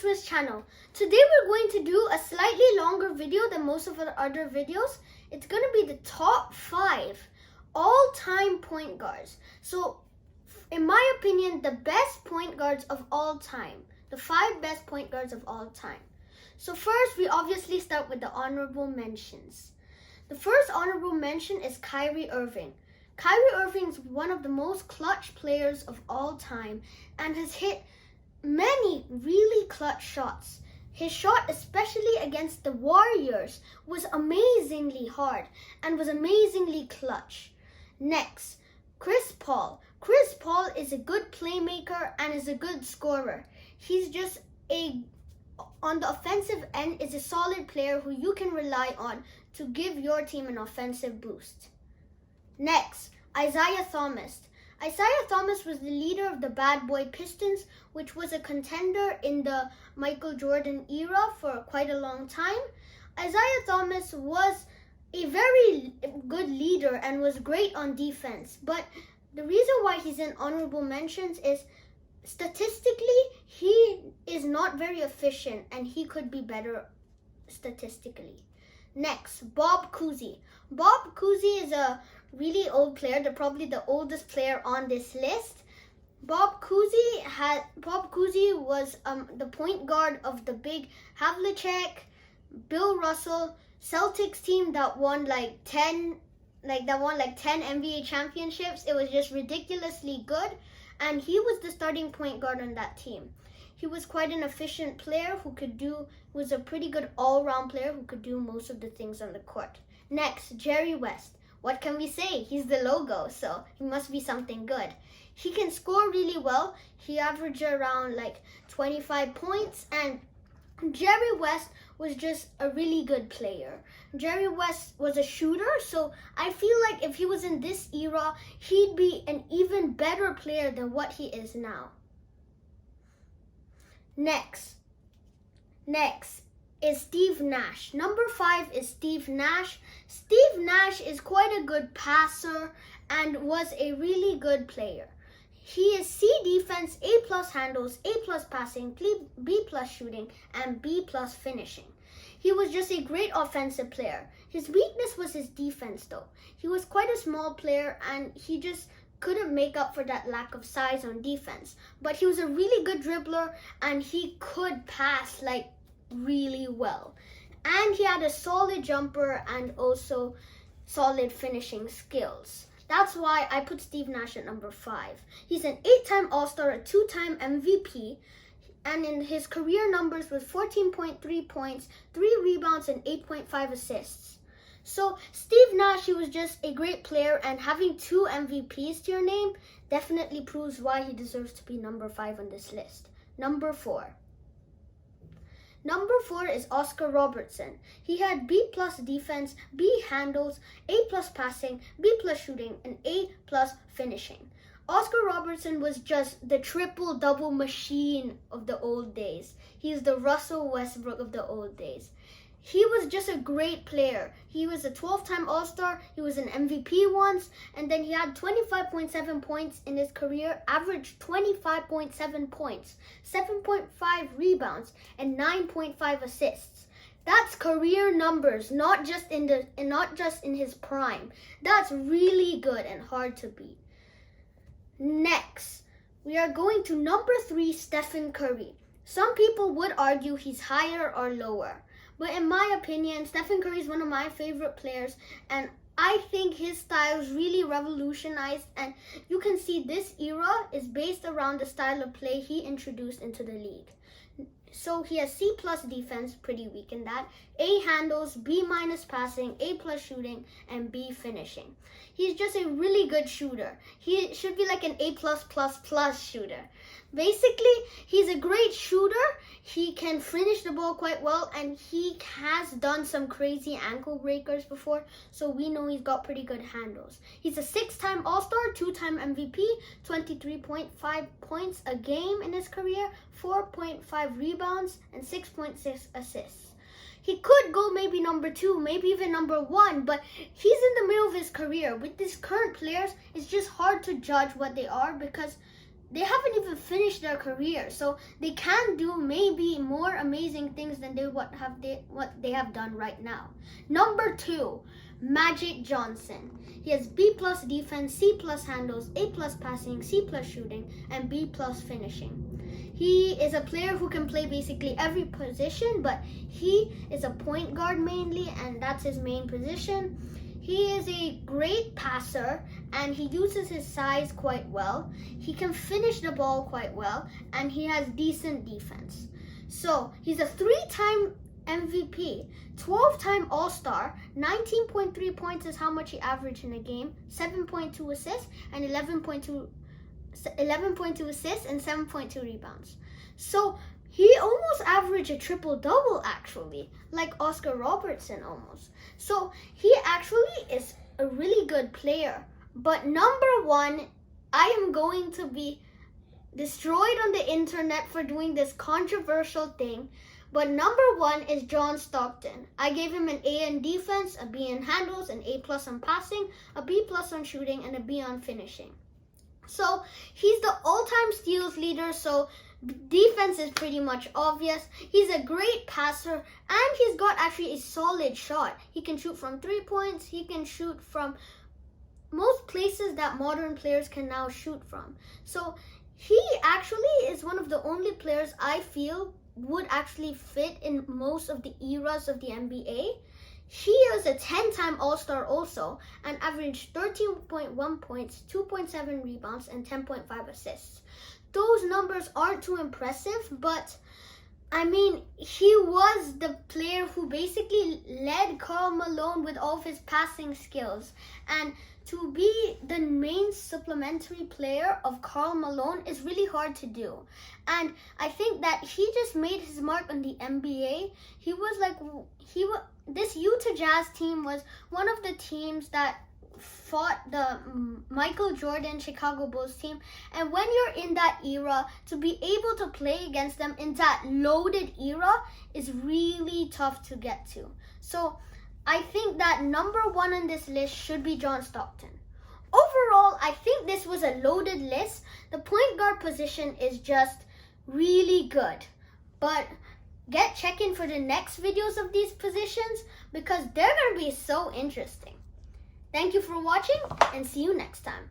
Swiss channel. Today we're going to do a slightly longer video than most of our other videos. It's going to be the top 5 all-time point guards. So in my opinion, the best point guards of all time. The 5 best point guards of all time. So first, we obviously start with the honorable mentions. The first honorable mention is Kyrie Irving. Kyrie Irving is one of the most clutch players of all time and has hit many really clutch shots. His shot, especially against the Warriors, was amazingly hard and was amazingly clutch. Next, Chris Paul. Chris Paul is a good playmaker and is a good scorer. He's just on the offensive end, is a solid player who you can rely on to give your team an offensive boost. Next, Isaiah Thomas. Isaiah Thomas was the leader of the Bad Boy Pistons, which was a contender in the Michael Jordan era for quite a long time. Isaiah Thomas was a very good leader and was great on defense. But the reason why he's in honorable mentions is statistically, he is not very efficient and he could be better statistically. Next, Bob Cousy. Bob Cousy is a really old player, probably the oldest player on this list. Bob Cousy was the point guard of the big Havlicek, Bill Russell Celtics team that won like 10 NBA championships. It was just ridiculously good, and he was the starting point guard on that team. He was quite an efficient player was a pretty good all-round player who could do most of the things on the court. Next, Jerry West. What can we say? He's the logo, so he must be something good. He can score really well. He averaged around like 25 points, and Jerry West was just a really good player. Jerry West was a shooter, so I feel like if he was in this era, he'd be an even better player than what he is now. Next is Steve Nash. Number 5 is Steve Nash. Steve Nash is quite a good passer and was a really good player. He is C defense, A+ handles, A+ passing, B+ shooting, and B+ finishing. He was just a great offensive player. His weakness was his defense though. He was quite a small player and he just couldn't make up for that lack of size on defense. But he was a really good dribbler and he could pass like really well. And he had a solid jumper and also solid finishing skills. That's why I put Steve Nash at number 5. He's an 8-time All-Star, a 2-time MVP, and in his career numbers was 14.3 points, 3 rebounds, and 8.5 assists. So Steve Nash, he was just a great player, and having 2 MVPs to your name definitely proves why he deserves to be number 5 on this list. Number 4. Number 4 is Oscar Robertson. He had B+ defense, B handles, A+ passing, B+ shooting, and A+ finishing. Oscar Robertson was just the triple-double machine of the old days. He's the Russell Westbrook of the old days. He was just a great player. He was a 12-time All-Star, he was an MVP once, and then he had 25.7 points in his career, averaged 25.7 points, 7.5 rebounds, and 9.5 assists. That's career numbers, not just in his prime. That's really good and hard to beat. Next, we are going to number 3, Stephen Curry. Some people would argue he's higher or lower. But in my opinion, Stephen Curry is one of my favorite players, and I think his style is really revolutionized, and you can see this era is based around the style of play he introduced into the league. So he has C+ defense, pretty weak in that, A handles, B- passing, A+ shooting, and B finishing. He's just a really good shooter. He should be like an A+++ shooter. Basically, he's a great shooter. He can finish the ball quite well, and he has done some crazy ankle breakers before, so we know he's got pretty good handles. He's a 6-time All-Star, 2-time MVP, 23.5 points a game in his career, 4.5 rebounds, and 6.6 assists. He could go maybe number 2, maybe even number 1, but he's in the middle of his career. With these current players, it's just hard to judge what they are because they haven't even finished their career, so they can do maybe more amazing things than what they have done right now. Number 2, Magic Johnson. He has B+ defense, C+ handles, A+ passing, C+ shooting, and B+ finishing. He is a player who can play basically every position, but he is a point guard mainly, and that's his main position. He is a great passer, and he uses his size quite well. He can finish the ball quite well, and he has decent defense. So he's a 3-time MVP, 12-time All-Star, 19.3 points is how much he averaged in a game, 7.2 assists, and 11.2 assists and 7.2 rebounds. So he almost averaged a triple-double, actually, like Oscar Robertson almost. So he actually is a really good player. But number 1, I am going to be destroyed on the internet for doing this controversial thing. But number 1 is John Stockton. I gave him an A in defense, a B in handles, an A+ on passing, a B+ on shooting, and a B on finishing. So he's the all-time steals leader, so defense is pretty much obvious. He's a great passer, and he's got actually a solid shot. He can shoot from 3 points. He can shoot from most places that modern players can now shoot from. So he actually is one of the only players I feel would actually fit in most of the eras of the NBA. He is a 10-time All-Star also, and averaged 13.1 points, 2.7 rebounds, and 10.5 assists. Those numbers aren't too impressive, but I mean, he was the player who basically led Karl Malone with all of his passing skills. And to be the main supplementary player of Karl Malone is really hard to do. And I think that he just made his mark on the NBA. This Utah Jazz team was one of the teams that fought the Michael Jordan Chicago Bulls team, and when you're in that era, to be able to play against them in that loaded era is really tough to get to. So I think that number 1 on this list should be John Stockton. Overall, I think this was a loaded list. The point guard position is just really good, but check in for the next videos of these positions because they're going to be so interesting. Thank you for watching, and see you next time.